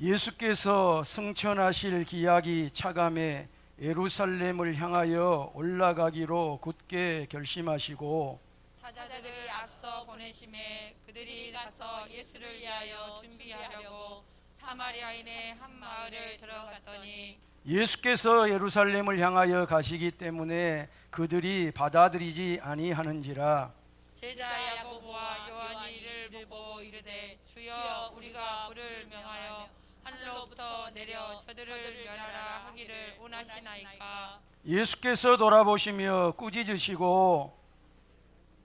예수께서 승천하실 기약이 차감해 예루살렘을 향하여 올라가기로 굳게 결심하시고 사자들을 앞서 보내심에 그들이 가서 예수를 위하여 준비하려고 사마리아인의 한 마을을 들어갔더니 예수께서 예루살렘을 향하여 가시기 때문에 그들이 받아들이지 아니하는지라. 제자 야고보와 요한이 이를 보고 이르되 주여 우리가 불을 명하여 하늘로부터 내려 저들을 멸하라 하기를 원하시나이까. 예수께서 돌아보시며 꾸짖으시고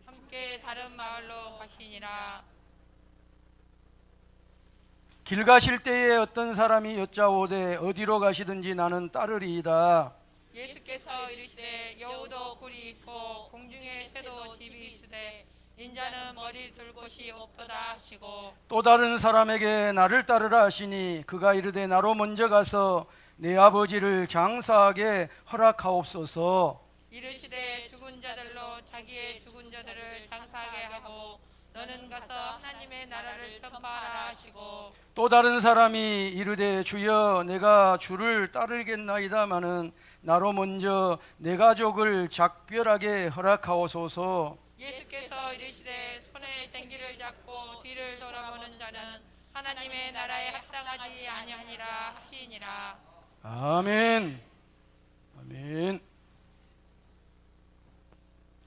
함께 다른 마을로 가시니라. 길 가실 때에 어떤 사람이 여짜오되 어디로 가시든지 나는 따르리이다. 예수께서 이르시되 여우도 굴이 있고 공중에 새도 집이 있으되 인자는 머리 둘 곳이 없도다 하시고 또 다른 사람에게 나를 따르라 하시니 그가 이르되 나로 먼저 가서 내 아버지를 장사하게 허락하옵소서. 이르시되 죽은 자들로 자기의 죽은 자들을 장사하게 하고 너는 가서 하나님의 나라를 전파하라 하시고 또 다른 사람이 이르되 주여 내가 주를 따르겠나이다마는 나로 먼저 내 가족을 작별하게 허락하옵소서. 예수께서 이르시되 손에 쟁기를 잡고 뒤를 돌아보는 자는 하나님의 나라에 합당하지 아니하니라 하시니라. 아멘. 아멘.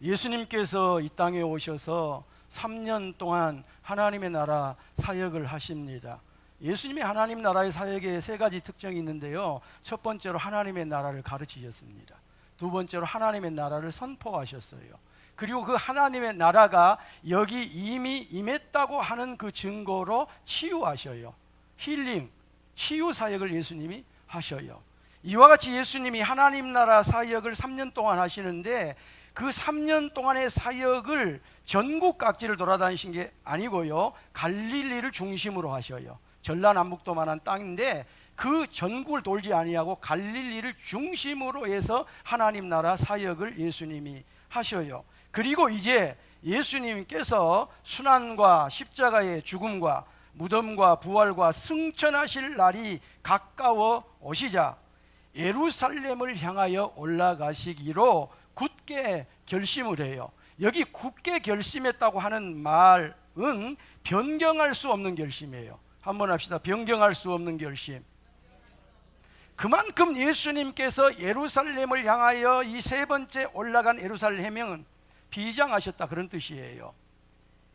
예수님께서 이 땅에 오셔서 3년 동안 하나님의 나라 사역을 하십니다. 예수님이 하나님 나라의 사역에 세 가지 특징이 있는데요. 첫 번째로 하나님의 나라를 가르치셨습니다. 두 번째로 하나님의 나라를 선포하셨어요. 그리고 그 하나님의 나라가 여기 이미 임했다고 하는 그 증거로 치유하셔요. 힐링, 치유 사역을 예수님이 하셔요. 이와 같이 예수님이 하나님 나라 사역을 3년 동안 하시는데 그 3년 동안의 사역을 전국 각지를 돌아다니신 게 아니고요, 갈릴리를 중심으로 하셔요. 전라남북도만한 땅인데 그 전국을 돌지 아니하고 갈릴리를 중심으로 해서 하나님 나라 사역을 예수님이 하셔요. 그리고 이제 예수님께서 순환과 십자가의 죽음과 무덤과 부활과 승천하실 날이 가까워 오시자 예루살렘을 향하여 올라가시기로 굳게 결심을 해요. 여기 굳게 결심했다고 하는 말은 변경할 수 없는 결심이에요. 한번 합시다. 변경할 수 없는 결심. 그만큼 예수님께서 예루살렘을 향하여 이 세 번째 올라간 예루살렘은 비장하셨다, 그런 뜻이에요.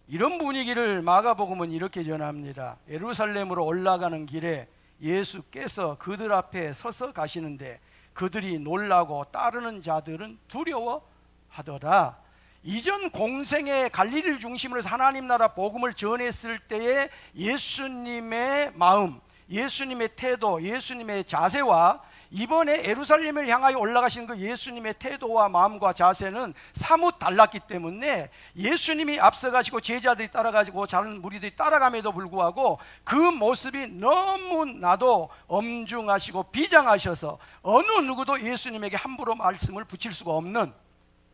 이런 분위기를 마가복음은 이렇게 전합니다. 예루살렘으로 올라가는 길에 예수께서 그들 앞에 서서 가시는데 그들이 놀라고 따르는 자들은 두려워하더라. 이전 공생의 갈릴리를 중심으로 해서 하나님 나라 복음을 전했을 때의 예수님의 마음, 예수님의 태도, 예수님의 자세와 이번에 예루살렘을 향하여 올라가신 그 예수님의 태도와 마음과 자세는 사뭇 달랐기 때문에 예수님이 앞서가시고 제자들이 따라가지고 다른 무리들이 따라감에도 불구하고 그 모습이 너무나도 엄중하시고 비장하셔서 어느 누구도 예수님에게 함부로 말씀을 붙일 수가 없는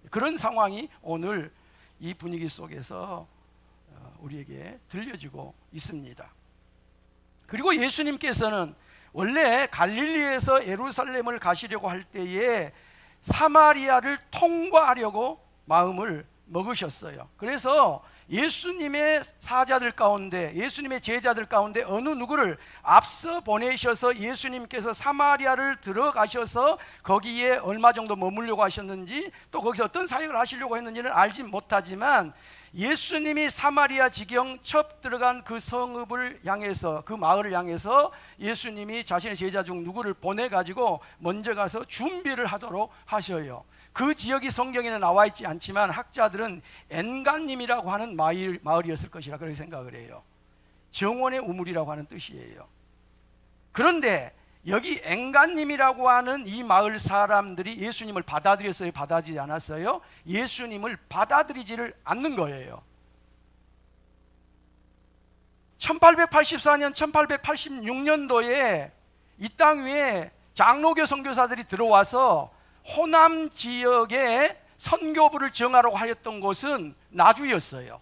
그런 상황이 오늘 이 분위기 속에서 우리에게 들려지고 있습니다. 그리고 예수님께서는 원래 갈릴리에서 예루살렘을 가시려고 할 때에 사마리아를 통과하려고 마음을 먹으셨어요. 그래서 예수님의 사자들 가운데, 예수님의 제자들 가운데 어느 누구를 앞서 보내셔서 예수님께서 사마리아를 들어가셔서 거기에 얼마 정도 머물려고 하셨는지 또 거기서 어떤 사역을 하시려고 했는지는 알지 못하지만 예수님이 사마리아 지경 첩 들어간 그 성읍을 향해서, 그 마을을 향해서 예수님이 자신의 제자 중 누구를 보내가지고 먼저 가서 준비를 하도록 하셔요. 그 지역이 성경에는 나와 있지 않지만 학자들은 엔간님이라고 하는 마을이었을 것이라 그렇게 생각을 해요. 정원의 우물이라고 하는 뜻이에요. 그런데 여기 엔간님이라고 하는 이 마을 사람들이 예수님을 받아들였어요? 받아들이지 않았어요? 예수님을 받아들이지를 않는 거예요. 1884년, 1886년도에 이 땅 위에 장로교 선교사들이 들어와서 호남 지역에 선교부를 정하라고 하였던 곳은 나주였어요.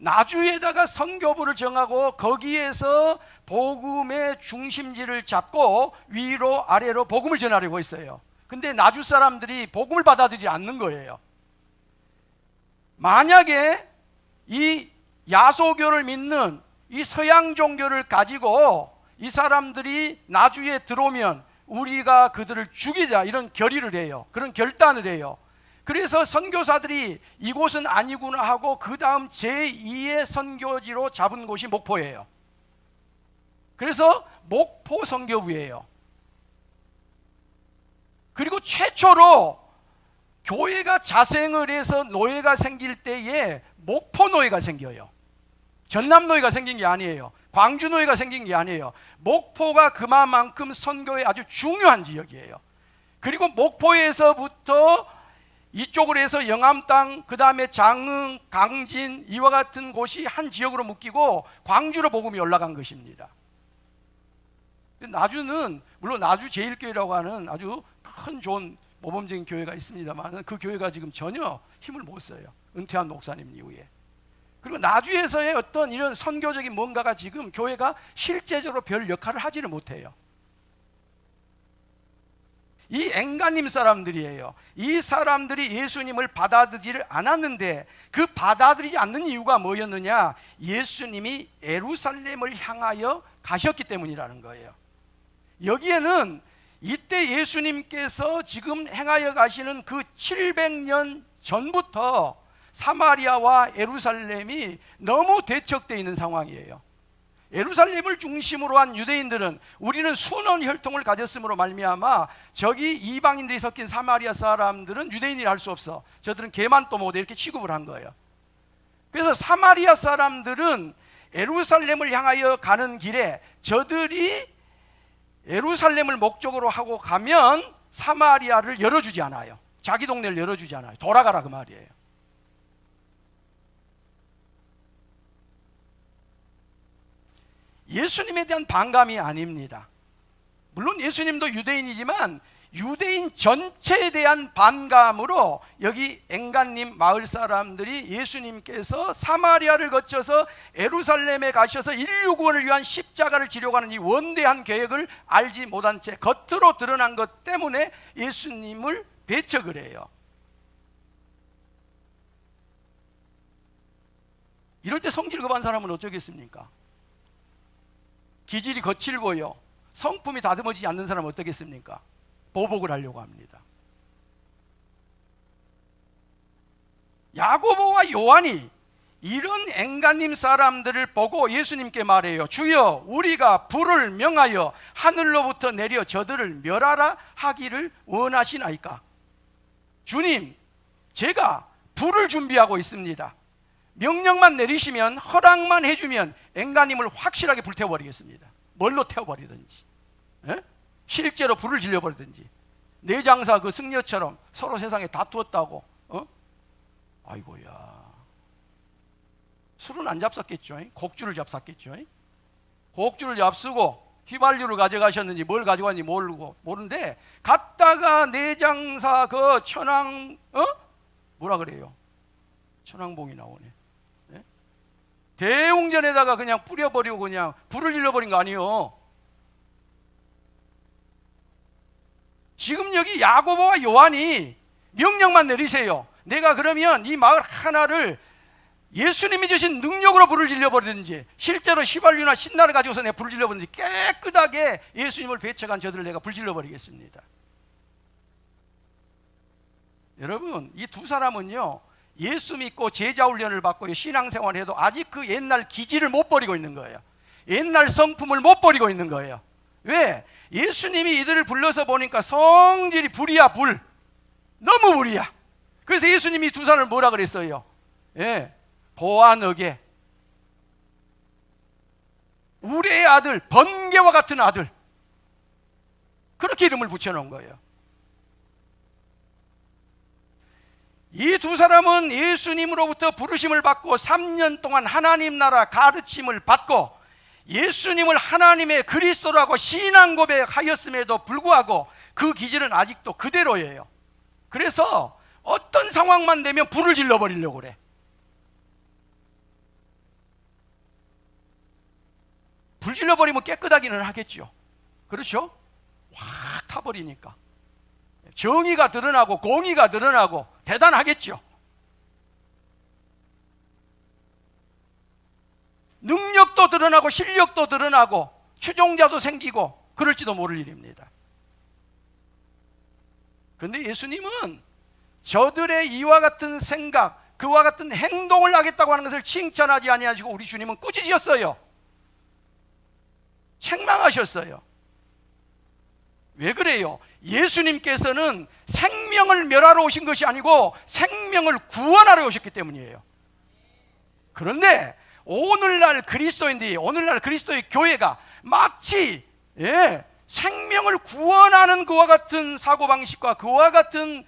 나주에다가 선교부를 정하고 거기에서 복음의 중심지를 잡고 위로 아래로 복음을 전하려고 했어요. 근데 나주 사람들이 복음을 받아들이지 않는 거예요. 만약에 이 야소교를 믿는 이 서양 종교를 가지고 이 사람들이 나주에 들어오면 우리가 그들을 죽이자, 이런 결의를 해요. 그런 결단을 해요. 그래서 선교사들이 이곳은 아니구나 하고 그 다음 제2의 선교지로 잡은 곳이 목포예요. 그래서 목포 선교부예요. 그리고 최초로 교회가 자생을 해서 노예가 생길 때에 목포 노예가 생겨요. 전남 노예가 생긴 게 아니에요. 광주 노예가 생긴 게 아니에요. 목포가 그만큼 선교에 아주 중요한 지역이에요. 그리고 목포에서부터 이쪽으로 해서 영암 땅, 그 다음에 장흥, 강진 이와 같은 곳이 한 지역으로 묶이고 광주로 복음이 올라간 것입니다. 나주는 물론 나주 제일교회라고 하는 아주 큰 좋은 모범적인 교회가 있습니다만 그 교회가 지금 전혀 힘을 못 써요. 은퇴한 목사님 이후에. 그리고 나주에서의 어떤 이런 선교적인 뭔가가 지금 교회가 실제적으로 별 역할을 하지를 못해요. 이 엥가님 사람들이에요. 이 사람들이 예수님을 받아들이지 않았는데 그 받아들이지 않는 이유가 뭐였느냐? 예수님이 예루살렘을 향하여 가셨기 때문이라는 거예요. 여기에는 이때 예수님께서 지금 행하여 가시는 그 700년 전부터 사마리아와 예루살렘이 너무 대척되어 있는 상황이에요. 예루살렘을 중심으로 한 유대인들은 우리는 순원 혈통을 가졌으므로 말미암아 저기 이방인들이 섞인 사마리아 사람들은 유대인이라 할 수 없어. 저들은 개만 또 못해, 이렇게 취급을 한 거예요. 그래서 사마리아 사람들은 예루살렘을 향하여 가는 길에 저들이 예루살렘을 목적으로 하고 가면 사마리아를 열어주지 않아요. 자기 동네를 열어주지 않아요. 돌아가라 그 말이에요. 예수님에 대한 반감이 아닙니다. 물론 예수님도 유대인이지만 유대인 전체에 대한 반감으로 여기 엥간님 마을 사람들이 예수님께서 사마리아를 거쳐서 예루살렘에 가셔서 인류 구원을 위한 십자가를 지려고 하는 이 원대한 계획을 알지 못한 채 겉으로 드러난 것 때문에 예수님을 배척을 해요. 이럴 때 성질 급한 사람은 어쩌겠습니까? 기질이 거칠고요, 성품이 다듬어지지 않는 사람은 어떻겠습니까? 보복을 하려고 합니다. 야고보와 요한이 이런 엥간님 사람들을 보고 예수님께 말해요. 주여, 우리가 불을 명하여 하늘로부터 내려 저들을 멸하라 하기를 원하시나이까? 주님, 제가 불을 준비하고 있습니다. 명령만 내리시면, 허락만 해주면 엥간님을 확실하게 불태워버리겠습니다. 뭘로 태워버리든지, 실제로 불을 질려버리든지. 내장사 그 승려처럼 서로 세상에 다투었다고, 아이고야, 술은 안 잡쌌겠죠. 곡주를 잡쌌겠죠. 곡주를 잡수고 휘발유를 가져가셨는지 뭘 가져갔는지 모르는데 갔다가 내장사 그 천왕, 뭐라 그래요? 천왕봉이 나오네. 대웅전에다가 그냥 뿌려버리고 그냥 불을 질러버린 거 아니에요. 지금 여기 야고보와 요한이 명령만 내리세요. 내가 그러면 이 마을 하나를 예수님이 주신 능력으로 불을 질러버리든지, 실제로 휘발유나 신나를 가지고서 내가 불을 질러버리든지, 깨끗하게 예수님을 배척한 저들을 내가 불 질러버리겠습니다. 여러분, 이 두 사람은요, 예수 믿고 제자 훈련을 받고 신앙생활을 해도 아직 그 옛날 기질을 못 버리고 있는 거예요. 옛날 성품을 못 버리고 있는 거예요. 왜? 예수님이 이들을 불러서 보니까 성질이 불이야, 불. 너무 불이야. 그래서 예수님이 두 사람을 뭐라 그랬어요? 보아 너게 우리의 아들, 번개와 같은 아들, 그렇게 이름을 붙여놓은 거예요. 이 두 사람은 예수님으로부터 부르심을 받고 3년 동안 하나님 나라 가르침을 받고 예수님을 하나님의 그리스도라고 신앙 고백하였음에도 불구하고 그 기질은 아직도 그대로예요. 그래서 어떤 상황만 되면 불을 질러버리려고 그래. 불질러 버리면 깨끗하기는 하겠죠. 그렇죠? 확 타버리니까 정의가 드러나고 공의가 드러나고 대단하겠죠. 능력도 드러나고 실력도 드러나고 추종자도 생기고 그럴지도 모를 일입니다. 그런데 예수님은 저들의 이와 같은 생각, 그와 같은 행동을 하겠다고 하는 것을 칭찬하지 아니하시고 우리 주님은 꾸짖으셨어요. 책망하셨어요. 왜 그래요? 예수님께서는 생명을 멸하러 오신 것이 아니고 생명을 구원하러 오셨기 때문이에요. 그런데 오늘날 그리스도인들이, 오늘날 그리스도의 교회가 마치 생명을 구원하는 그와 같은 사고방식과 그와 같은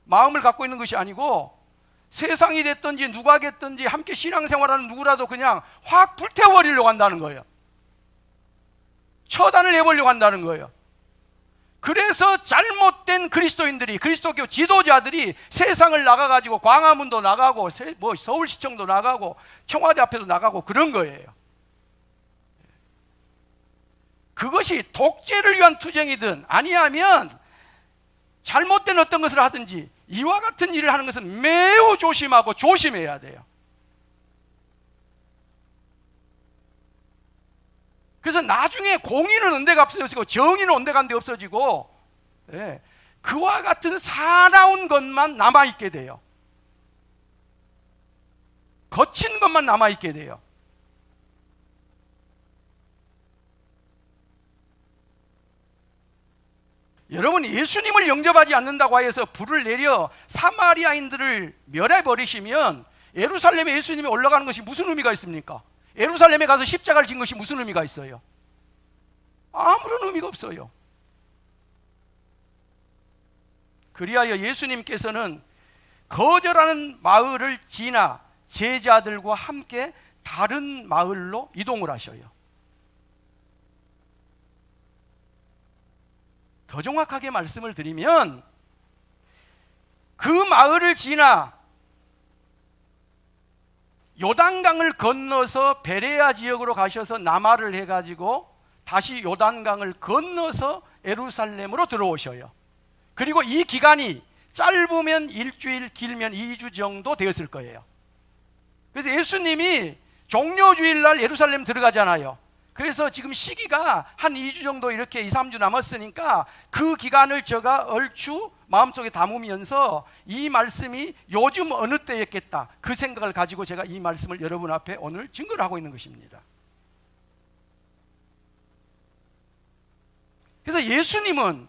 마음을 갖고 있는 것이 아니고 세상이 됐든지 누가 됐든지 함께 신앙생활하는 누구라도 그냥 확 불태워버리려고 한다는 거예요. 처단을 해보려고 한다는 거예요. 그래서 잘못된 그리스도인들이, 그리스도교 지도자들이 세상을 나가가지고 광화문도 나가고 서울시청도 나가고 청와대 앞에도 나가고 그런 거예요. 그것이 독재를 위한 투쟁이든 아니하면 잘못된 어떤 것을 하든지 이와 같은 일을 하는 것은 매우 조심하고 조심해야 돼요. 그래서 나중에 공의는 언제가 없어지고 정의는 언제간데 없어지고 그와 같은 사나운 것만 남아있게 돼요. 거친 것만 남아있게 돼요. 여러분, 예수님을 영접하지 않는다고 하여서 불을 내려 사마리아인들을 멸해버리시면 예루살렘에 예수님이 올라가는 것이 무슨 의미가 있습니까? 예루살렘에 가서 십자가를 진 것이 무슨 의미가 있어요? 아무런 의미가 없어요. 그리하여 예수님께서는 거절하는 마을을 지나 제자들과 함께 다른 마을로 이동을 하셔요. 더 정확하게 말씀을 드리면 그 마을을 지나 요단강을 건너서 베레아 지역으로 가셔서 남하를 해가지고 다시 요단강을 건너서 예루살렘으로 들어오셔요. 그리고 이 기간이 짧으면 일주일, 길면 2주 정도 되었을 거예요. 그래서 예수님이 종료주일날 예루살렘 들어가잖아요. 그래서 지금 시기가 한 2주 정도 이렇게 2, 3주 남았으니까 그 기간을 제가 얼추 마음속에 담으면서 이 말씀이 요즘 어느 때였겠다 그 생각을 가지고 제가 이 말씀을 여러분 앞에 오늘 증거를 하고 있는 것입니다. 그래서 예수님은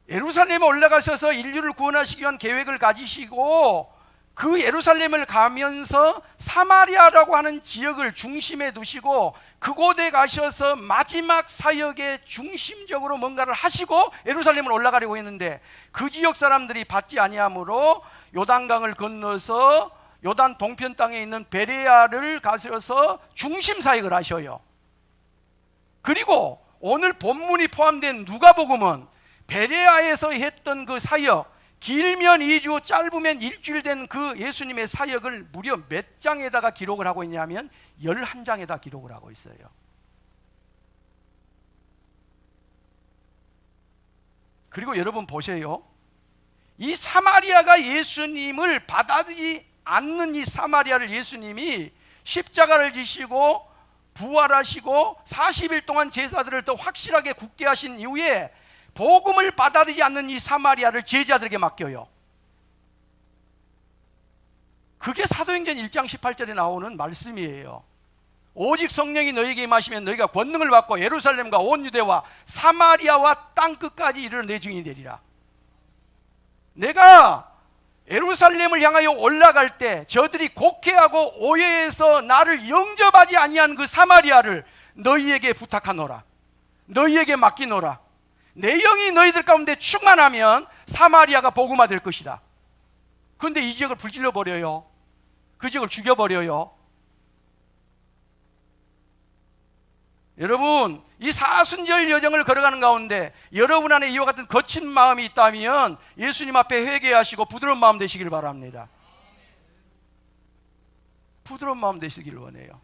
예루살렘에 올라가셔서 인류를 구원하시기 위한 계획을 가지시고 그 예루살렘을 가면서 사마리아라고 하는 지역을 중심에 두시고 그곳에 가셔서 마지막 사역의 중심적으로 뭔가를 하시고 예루살렘을 올라가려고 했는데 그 지역 사람들이 받지 아니하므로 요단강을 건너서 요단 동편 땅에 있는 베레아를 가셔서 중심 사역을 하셔요. 그리고 오늘 본문이 포함된 누가복음은 베레아에서 했던 그 사역, 길면 2주, 짧으면 일주일 된 그 예수님의 사역을 무려 몇 장에다가 기록을 하고 있냐면 11장에다 기록을 하고 있어요. 그리고 여러분 보세요. 이 사마리아가 예수님을 받아들이지 않는 이 사마리아를 예수님이 십자가를 지시고 부활하시고 40일 동안 제사들을 더 확실하게 굳게 하신 이후에 복음을 받아들이지 않는 이 사마리아를 제자들에게 맡겨요. 그게 사도행전 1장 18절에 나오는 말씀이에요. 오직 성령이 너희에게 임하시면 너희가 권능을 받고 예루살렘과 온 유대와 사마리아와 땅끝까지 이르러 내 증인이 되리라. 내가 예루살렘을 향하여 올라갈 때 저들이 곡해하고 오해해서 나를 영접하지 아니한 그 사마리아를 너희에게 부탁하노라. 너희에게 맡기노라. 내 영이 너희들 가운데 충만하면 사마리아가 복음화 될 것이다. 그런데 이 지역을 불질러 버려요. 그 지역을 죽여버려요. 여러분, 이 사순절 여정을 걸어가는 가운데 여러분 안에 이와 같은 거친 마음이 있다면 예수님 앞에 회개하시고 부드러운 마음 되시길 바랍니다. 부드러운 마음 되시길 원해요.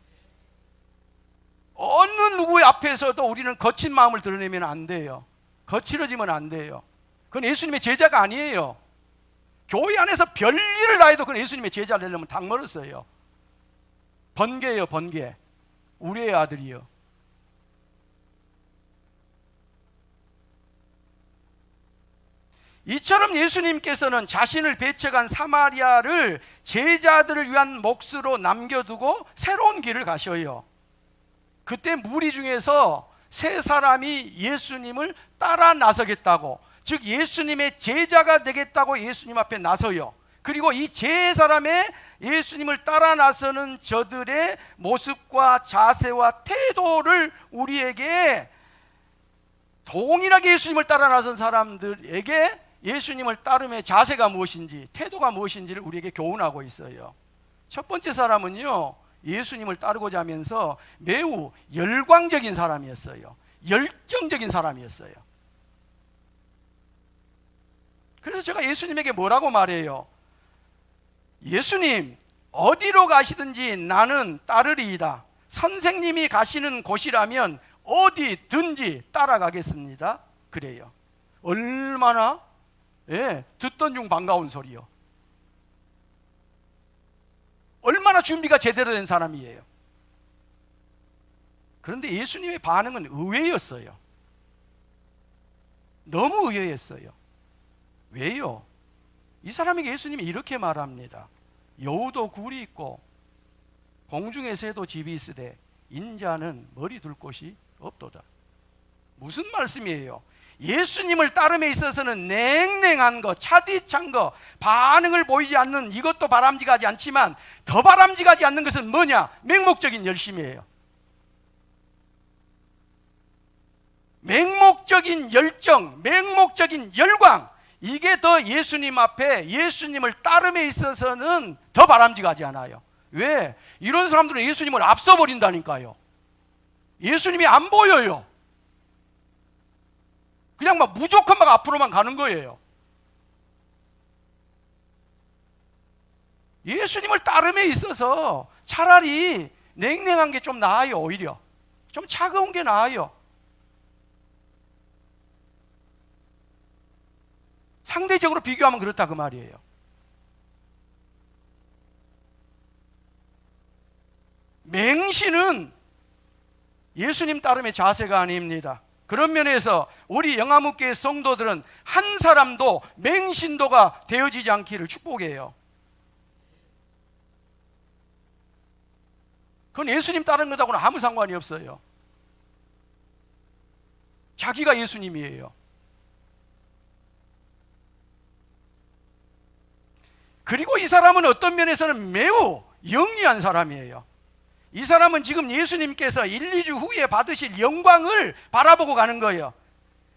누구의 앞에서도 우리는 거친 마음을 드러내면 안 돼요. 거칠어지면 안 돼요. 그건 예수님의 제자가 아니에요. 교회 안에서 별일을 다 해도 그건 예수님의 제자 되려면 당 멀었어요. 번개예요, 번개. 우리의 아들이요. 이처럼 예수님께서는 자신을 배척한 사마리아를 제자들을 위한 몫으로 남겨두고 새로운 길을 가셔요. 그때 무리 중에서 세 사람이 예수님을 따라 나서겠다고, 즉 예수님의 제자가 되겠다고 예수님 앞에 나서요. 그리고 이 세 사람의 예수님을 따라 나서는 저들의 모습과 자세와 태도를 우리에게, 동일하게 예수님을 따라 나선 사람들에게 예수님을 따름의 자세가 무엇인지, 태도가 무엇인지를 우리에게 교훈하고 있어요. 첫 번째 사람은요, 예수님을 따르고자 하면서 매우 열광적인 사람이었어요. 열정적인 사람이었어요. 그래서 제가 예수님에게 뭐라고 말해요? 예수님, 어디로 가시든지 나는 따르리이다. 선생님이 가시는 곳이라면 어디든지 따라가겠습니다. 그래요. 얼마나 듣던 중 반가운 소리요. 얼마나 준비가 제대로 된 사람이에요. 그런데 예수님의 반응은 의외였어요. 너무 의외였어요. 왜요? 이 사람에게 예수님이 이렇게 말합니다. 여우도 굴이 있고 공중의 새도 집이 있으되 인자는 머리 둘 곳이 없도다. 무슨 말씀이에요? 예수님을 따름에 있어서는 냉랭한 거, 차디찬 거, 반응을 보이지 않는 이것도 바람직하지 않지만 더 바람직하지 않는 것은 뭐냐? 맹목적인 열심이에요. 맹목적인 열정, 맹목적인 열광, 이게 더 예수님 앞에, 예수님을 따름에 있어서는 더 바람직하지 않아요. 왜? 이런 사람들은 예수님을 앞서버린다니까요. 예수님이 안 보여요. 그냥 막 무조건 막 앞으로만 가는 거예요. 예수님을 따름에 있어서 차라리 냉랭한 게 좀 나아요. 오히려 좀 차가운 게 나아요. 상대적으로 비교하면 그렇다 그 말이에요. 맹신은 예수님 따름의 자세가 아닙니다. 그런 면에서 우리 영화묵교회 성도들은 한 사람도 맹신도가 되어지지 않기를 축복해요. 그건 예수님 따르는 것하고는 아무 상관이 없어요. 자기가 예수님이에요. 그리고 이 사람은 어떤 면에서는 매우 영리한 사람이에요. 이 사람은 지금 예수님께서 1, 2주 후에 받으실 영광을 바라보고 가는 거예요.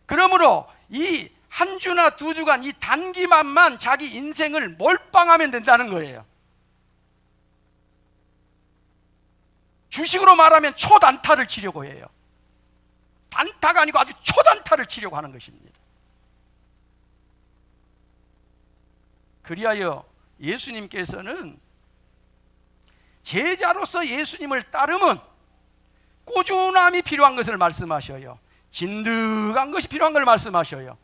그러므로 이 한 주나 두 주간 이 단기만만 자기 인생을 몰빵하면 된다는 거예요. 주식으로 말하면 초단타를 치려고 해요. 단타가 아니고 아주 초단타를 치려고 하는 것입니다. 그리하여 예수님께서는 제자로서 예수님을 따르면 꾸준함이 필요한 것을 말씀하셔요. 진득한 것이 필요한 걸 말씀하셔요.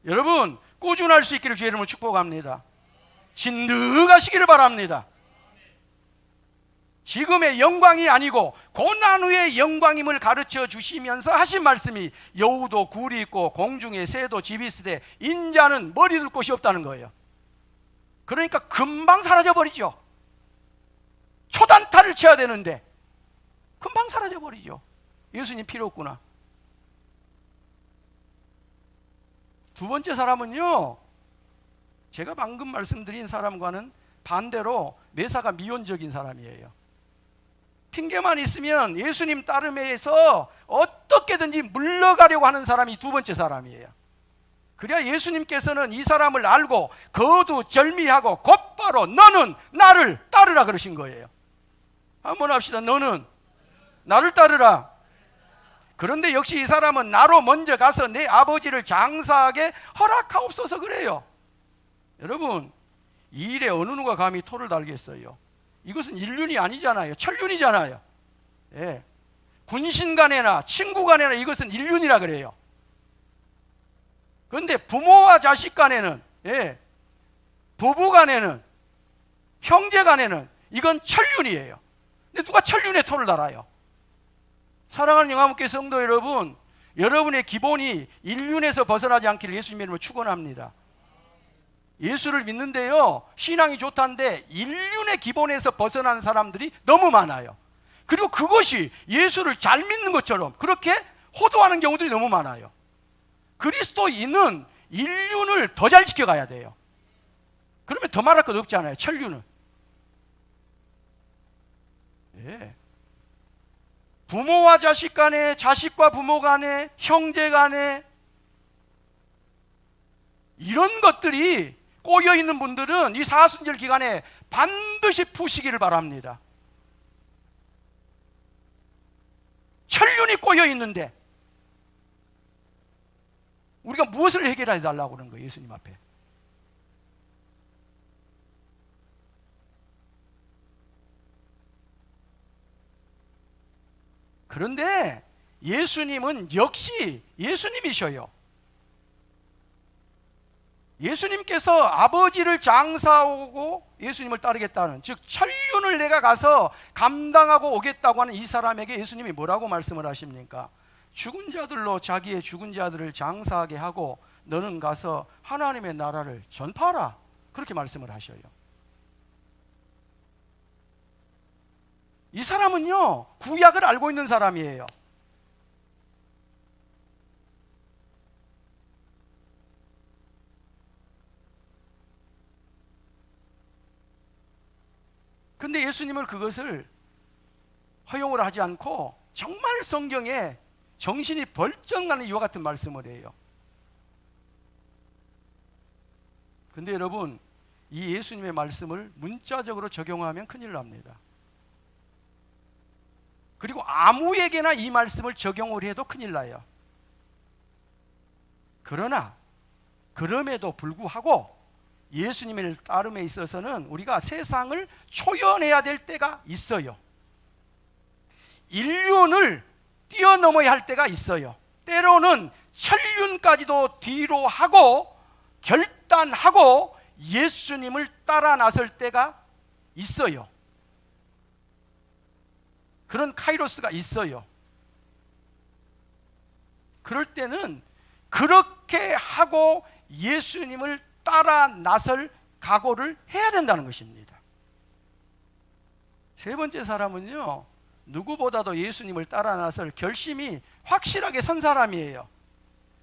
여러분, 꾸준할 수 있기를 주의 이름으로 축복합니다. 진득하시기를 바랍니다. 지금의 영광이 아니고 고난 후의 영광임을 가르쳐 주시면서 하신 말씀이 여우도 굴이 있고 공중에 새도 집이 있으되 인자는 머리 둘 곳이 없다는 거예요. 그러니까 금방 사라져 버리죠. 초단타를 쳐야 되는데 금방 사라져 버리죠. 예수님 필요 없구나. 두 번째 사람은요, 제가 방금 말씀드린 사람과는 반대로 매사가 미온적인 사람이에요. 핑계만 있으면 예수님 따름에서 어떻게든지 물러가려고 하는 사람이 두 번째 사람이에요. 그래야 예수님께서는 이 사람을 알고 거두절미하고 곧바로 너는 나를 따르라 그러신 거예요. 한번 합시다. 너는 나를 따르라. 그런데 역시 이 사람은 나로 먼저 가서 내 아버지를 장사하게 허락하옵소서 그래요. 여러분, 이 일에 어느 누가 감히 토를 달겠어요? 이것은 인륜이 아니잖아요. 천륜이잖아요. 예. 군신 간에나 친구 간에나 이것은 인륜이라 그래요. 그런데 부모와 자식 간에는, 부부 간에는, 형제 간에는 이건 천륜이에요. 근데 누가 천륜의 토를 달아요? 사랑하는 영화문교회 성도 여러분, 여러분의 기본이 인륜에서 벗어나지 않기를 예수님의 이름으로 축원합니다. 예수를 믿는데요, 신앙이 좋다는데 인륜의 기본에서 벗어난 사람들이 너무 많아요. 그리고 그것이 예수를 잘 믿는 것처럼 그렇게 호도하는 경우들이 너무 많아요. 그리스도인은 인륜을 더 잘 지켜가야 돼요. 그러면 더 말할 것 없잖아요. 천륜은. 부모와 자식 간에, 자식과 부모 간에, 형제 간에 이런 것들이 꼬여 있는 분들은 이 사순절 기간에 반드시 푸시기를 바랍니다. 천륜이 꼬여 있는데 우리가 무엇을 해결해 달라고 그러는 거예요, 예수님 앞에? 그런데 예수님은 역시 예수님이셔요. 예수님께서 아버지를 장사하고 예수님을 따르겠다는, 즉 천륜을 내가 가서 감당하고 오겠다고 하는 이 사람에게 예수님이 뭐라고 말씀을 하십니까? 죽은 자들로 자기의 죽은 자들을 장사하게 하고 너는 가서 하나님의 나라를 전파하라, 그렇게 말씀을 하셔요. 이 사람은요, 구약을 알고 있는 사람이에요. 근데 예수님은 그것을 허용을 하지 않고 정말 성경에 정신이 벌쩍 나는 이와 같은 말씀을 해요. 근데 여러분, 이 예수님의 말씀을 문자적으로 적용하면 큰일 납니다. 그리고 아무에게나 이 말씀을 적용을 해도 큰일 나요. 그러나 그럼에도 불구하고 예수님을 따름에 있어서는 우리가 세상을 초연해야 될 때가 있어요. 인륜을 뛰어넘어야 할 때가 있어요. 때로는 천륜까지도 뒤로 하고 결단하고 예수님을 따라 나설 때가 있어요. 그런 카이로스가 있어요. 그럴 때는 그렇게 하고 예수님을 따라 나설 각오를 해야 된다는 것입니다. 세 번째 사람은요, 누구보다도 예수님을 따라 나설 결심이 확실하게 선 사람이에요.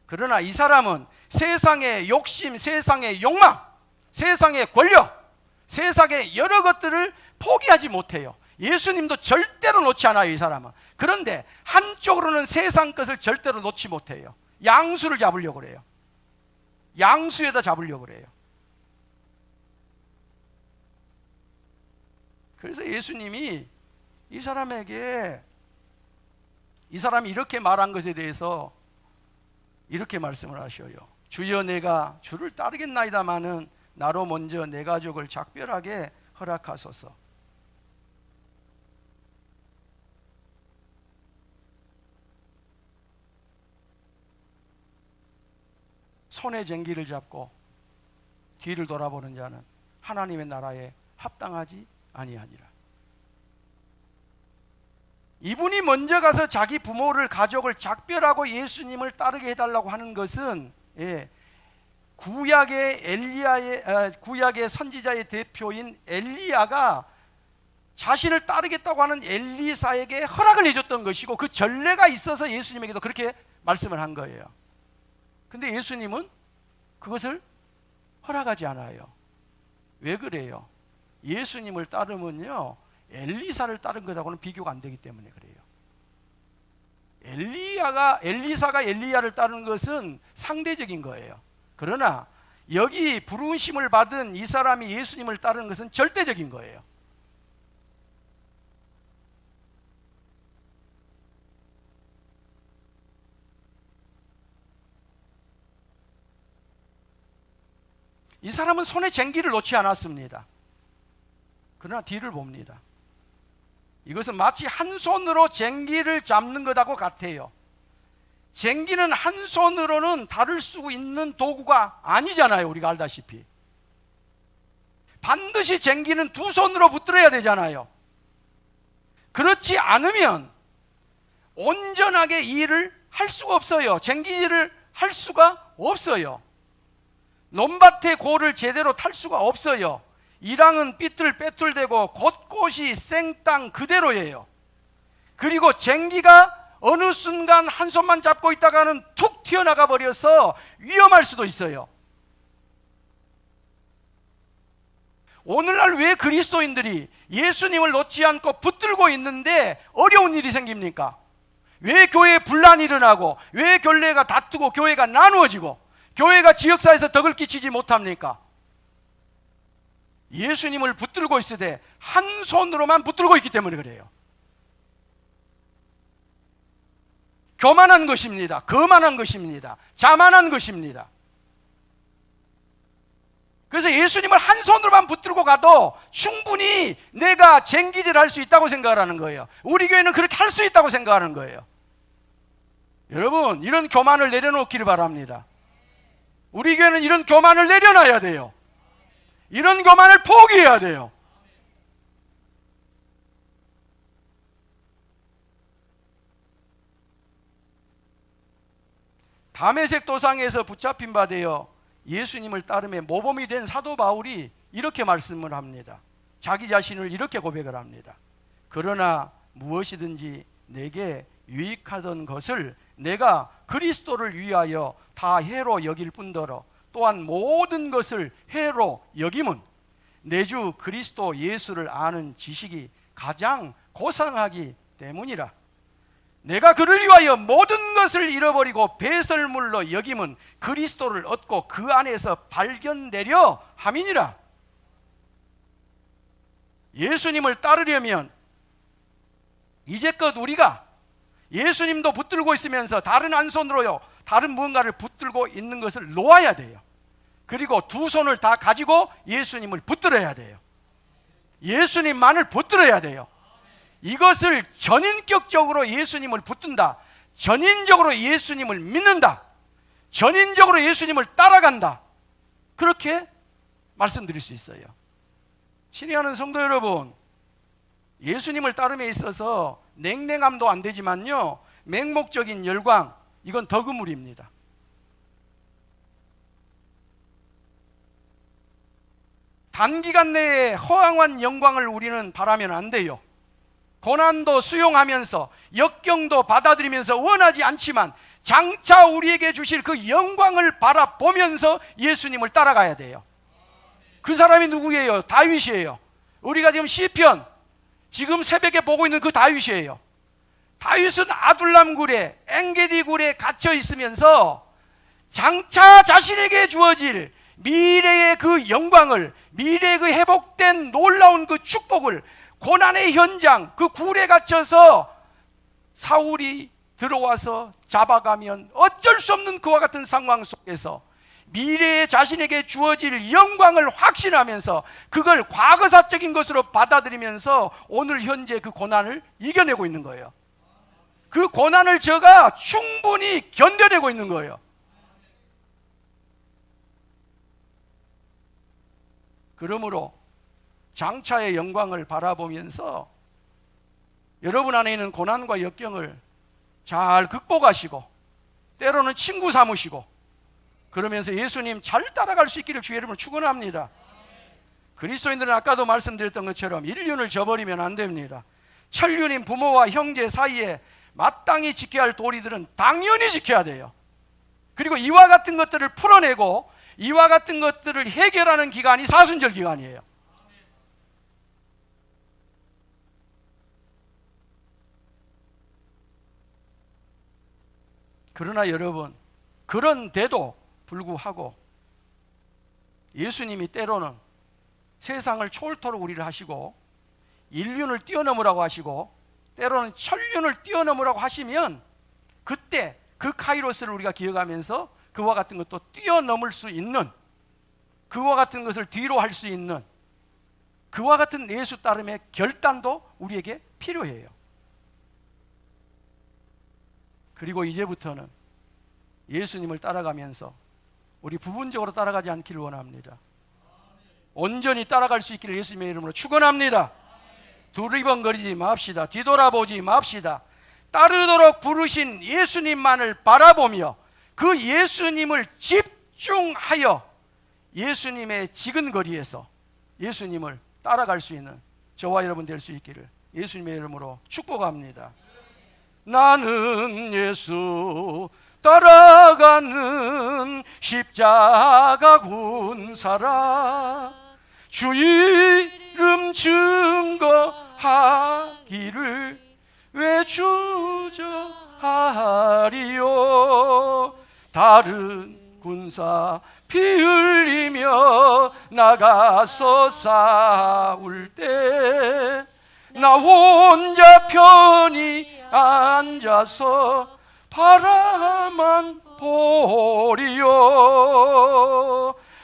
그러나 이 사람은 세상의 욕심, 세상의 욕망, 세상의 권력, 세상의 여러 것들을 포기하지 못해요. 예수님도 절대로 놓지 않아요, 이 사람은. 그런데 한쪽으로는 세상 것을 절대로 놓지 못해요. 양수를 잡으려고 그래요. 양수에다 잡으려고 그래요. 그래서 예수님이 이 사람에게, 이 사람이 이렇게 말한 것에 대해서 이렇게 말씀을 하셔요. 주여, 내가 주를 따르겠나이다마는 나로 먼저 내 가족을 작별하게 허락하소서. 손에 쟁기를 잡고 뒤를 돌아보는 자는 하나님의 나라에 합당하지 아니하니라. 이분이 먼저 가서 자기 부모를, 가족을 작별하고 예수님을 따르게 해달라고 하는 것은 구약의 선지자의 대표인 엘리야가 자신을 따르겠다고 하는 엘리사에게 허락을 해줬던 것이고, 그 전례가 있어서 예수님에게도 그렇게 말씀을 한 거예요. 근데 예수님은 그것을 허락하지 않아요. 왜 그래요? 예수님을 따르면요, 엘리사를 따른 것하고는 비교가 안 되기 때문에 그래요. 엘리사가 엘리야를 따르는 것은 상대적인 거예요. 그러나 여기 부르심을 받은 이 사람이 예수님을 따르는 것은 절대적인 거예요. 이 사람은 손에 쟁기를 놓지 않았습니다. 그러나 뒤를 봅니다. 이것은 마치 한 손으로 쟁기를 잡는 것하고 같아요. 쟁기는 한 손으로는 다룰 수 있는 도구가 아니잖아요. 우리가 알다시피 반드시 쟁기는 두 손으로 붙들어야 되잖아요. 그렇지 않으면 온전하게 일을 할 수가 없어요. 쟁기질을 할 수가 없어요. 논밭의 고를 제대로 탈 수가 없어요. 이랑은 삐뚤빼뚤되고 곳곳이 생땅 그대로예요. 그리고 쟁기가 어느 순간 한 손만 잡고 있다가는 툭 튀어나가 버려서 위험할 수도 있어요. 오늘날 왜 그리스도인들이 예수님을 놓지 않고 붙들고 있는데 어려운 일이 생깁니까? 왜 교회에 분란이 일어나고, 왜 교회가 다투고 교회가 나누어지고 교회가 지역사회에서 덕을 끼치지 못합니까? 예수님을 붙들고 있을 때 한 손으로만 붙들고 있기 때문에 그래요. 교만한 것입니다. 거만한 것입니다. 자만한 것입니다. 그래서 예수님을 한 손으로만 붙들고 가도 충분히 내가 쟁기질 할 수 있다고 생각하는 거예요. 우리 교회는 그렇게 할 수 있다고 생각하는 거예요. 여러분, 이런 교만을 내려놓기를 바랍니다. 우리 교회는 이런 교만을 내려놔야 돼요. 이런 교만을 포기해야 돼요. 다메섹 도상에서 붙잡힌 바 되어 예수님을 따르며 모범이 된 사도 바울이 이렇게 말씀을 합니다. 자기 자신을 이렇게 고백을 합니다. 그러나 무엇이든지 내게 유익하던 것을 내가 그리스도를 위하여 다 해로 여길 뿐더러 또한 모든 것을 해로 여김은 내 주 그리스도 예수를 아는 지식이 가장 고상하기 때문이라. 내가 그를 위하여 모든 것을 잃어버리고 배설물로 여김은 그리스도를 얻고 그 안에서 발견되려 함이니라. 예수님을 따르려면 이제껏 우리가 예수님도 붙들고 있으면서 다른 한 손으로요, 다른 무언가를 붙들고 있는 것을 놓아야 돼요. 그리고 두 손을 다 가지고 예수님을 붙들어야 돼요. 예수님만을 붙들어야 돼요. 이것을 전인격적으로 예수님을 붙든다, 전인적으로 예수님을 믿는다, 전인적으로 예수님을 따라간다, 그렇게 말씀드릴 수 있어요. 친애하는 성도 여러분, 예수님을 따름에 있어서 냉랭함도 안 되지만요, 맹목적인 열광, 이건 덕음물입니다. 단기간 내에 허황한 영광을 우리는 바라면 안 돼요. 고난도 수용하면서 역경도 받아들이면서 원하지 않지만 장차 우리에게 주실 그 영광을 바라보면서 예수님을 따라가야 돼요. 그 사람이 누구예요? 다윗이에요. 우리가 지금 시편, 지금 새벽에 보고 있는 그 다윗이에요. 다윗은 아둘람 굴에, 엔게디 굴에 갇혀 있으면서 장차 자신에게 주어질 미래의 그 영광을, 미래의 그 회복된 놀라운 그 축복을, 고난의 현장, 그 굴에 갇혀서 사울이 들어와서 잡아가면 어쩔 수 없는 그와 같은 상황 속에서 미래에 자신에게 주어질 영광을 확신하면서 그걸 과거사적인 것으로 받아들이면서 오늘 현재 그 고난을 이겨내고 있는 거예요. 그 고난을 저가 충분히 견뎌내고 있는 거예요. 그러므로 장차의 영광을 바라보면서 여러분 안에 있는 고난과 역경을 잘 극복하시고 때로는 친구 삼으시고 그러면서 예수님 잘 따라갈 수 있기를 주의 이름으로 축원합니다. 그리스도인들은 아까도 말씀드렸던 것처럼 인륜을 저버리면 안 됩니다. 천륜인 부모와 형제 사이에 마땅히 지켜야 할 도리들은 당연히 지켜야 돼요. 그리고 이와 같은 것들을 풀어내고 이와 같은 것들을 해결하는 기간이 사순절 기간이에요. 그러나 여러분, 그런데도 불구하고 예수님이 때로는 세상을 초월토록 우리를 하시고 인륜을 뛰어넘으라고 하시고 때로는 천륜을 뛰어넘으라고 하시면 그때 그 카이로스를 우리가 기억하면서 그와 같은 것도 뛰어넘을 수 있는, 그와 같은 것을 뒤로 할 수 있는 그와 같은 예수 따름의 결단도 우리에게 필요해요. 그리고 이제부터는 예수님을 따라가면서 우리 부분적으로 따라가지 않기를 원합니다. 온전히 따라갈 수 있기를 예수님의 이름으로 축원합니다. 두리번거리지 맙시다. 뒤돌아보지 맙시다. 따르도록 부르신 예수님만을 바라보며 그 예수님을 집중하여 예수님의 지근거리에서 예수님을 따라갈 수 있는 저와 여러분 될 수 있기를 예수님의 이름으로 축복합니다. 나는 예수 따라가는 십자가 군사라 주 이름 증거하기를 왜 주저하리요. 다른 군사 피 흘리며 나가서 싸울 때 나 혼자 편히 앉아서 바라만 보리요.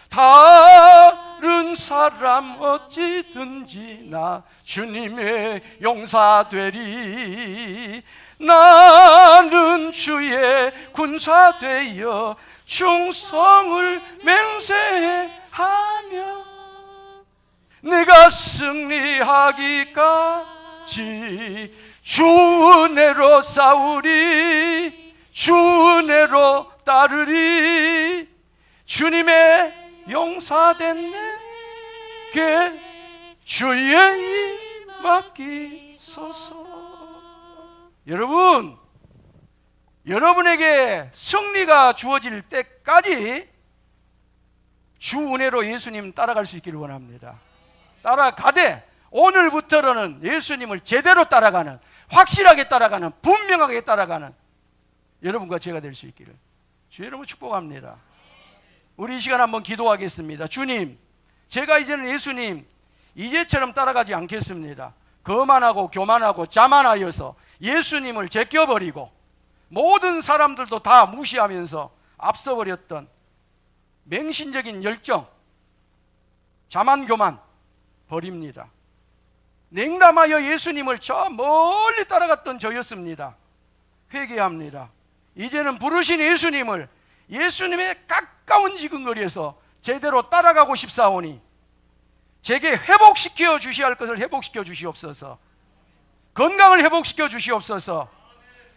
다른 사람 어찌든지 나 주님의 용사되리. 나는 주의 군사 되어 충성을 맹세하며 내가 승리하기까지 주 은혜로 싸우리. 주 은혜로 따르리. 주님의 용사된 내게 주의 일 맡기소서. 여러분, 여러분에게 승리가 주어질 때까지 주 은혜로 예수님 따라갈 수 있기를 원합니다. 따라가되 오늘부터는 예수님을 제대로 따라가는, 확실하게 따라가는, 분명하게 따라가는 여러분과 제가 될 수 있기를 주 여러분 축복합니다. 우리 이 시간 한번 기도하겠습니다. 주님, 제가 이제는 예수님 이제처럼 따라가지 않겠습니다. 거만하고 교만하고 자만하여서 예수님을 제껴버리고 모든 사람들도 다 무시하면서 앞서버렸던 맹신적인 열정, 자만 교만 버립니다. 냉담하여 예수님을 저 멀리 따라갔던 저였습니다. 회개합니다. 이제는 부르신 예수님을 예수님의 가까운 지근거리에서 제대로 따라가고 싶사오니 제게 회복시켜 주셔야 할 것을 회복시켜 주시옵소서. 건강을 회복시켜 주시옵소서.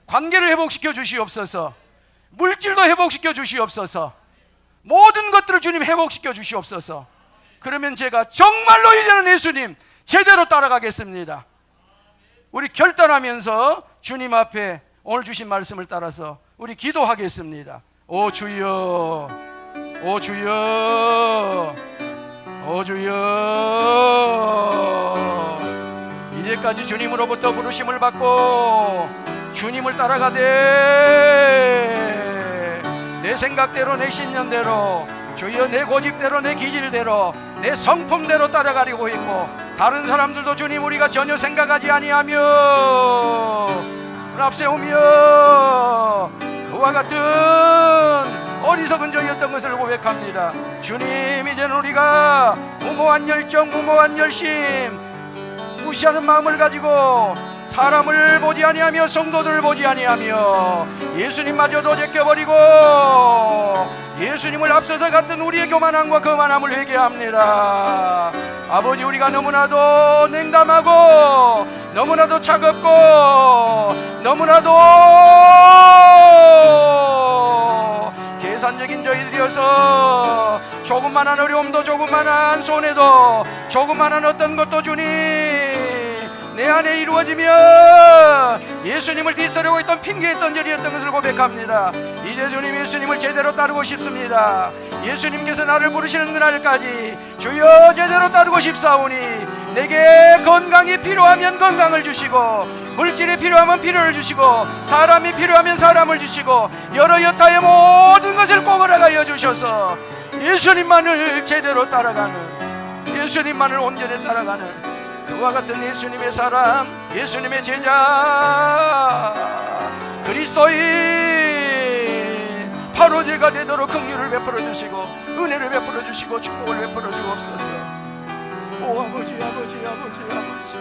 관계를 회복시켜 주시옵소서. 물질도 회복시켜 주시옵소서. 모든 것들을 주님 회복시켜 주시옵소서. 그러면 제가 정말로 이제는 예수님 제대로 따라가겠습니다. 우리 결단하면서 주님 앞에 오늘 주신 말씀을 따라서 우리 기도하겠습니다. 오 주여, 오 주여, 오 주여. 이제까지 주님으로부터 부르심을 받고 주님을 따라가되 내 생각대로 내 신념대로 주여 내 고집대로 내 기질대로 내 성품대로 따라가려고 했고 다른 사람들도 주님 우리가 전혀 생각하지 아니하며 앞세우며 그와 같은 어리석은 저였던 것을 고백합니다. 주님, 이제는 우리가 무모한 열정, 무모한 열심, 무시하는 마음을 가지고 사람을 보지 아니하며 성도들을 보지 아니하며 예수님마저도 제껴버리고 예수님을 앞서서 갔던 우리의 교만함과 거만함을 회개합니다. 아버지, 우리가 너무나도 냉담하고 너무나도 차갑고 너무나도 계산적인 저희들이어서 조그만한 어려움도 조그만한 손해도 조그만한 어떤 것도 주님 내 안에 이루어지며 예수님을 뒤서려고 했던 핑계의 던절이었던 것을 고백합니다. 이제 주님 예수님을 제대로 따르고 싶습니다. 예수님께서 나를 부르시는 그날까지 주여 제대로 따르고 싶사오니 내게 건강이 필요하면 건강을 주시고 물질이 필요하면 필요를 주시고 사람이 필요하면 사람을 주시고 여러 여타의 모든 것을 꼬그라가여 주셔서 예수님만을 제대로 따라가는, 예수님만을 온전히 따라가는 그와 같은 예수님의 사람, 예수님의 제자 그리스도인 바로 제가 되도록 긍휼을 베풀어 주시고 은혜를 베풀어 주시고 축복을 베풀어 주옵소서. 오 아버지, 아버지, 아버지, 아버지,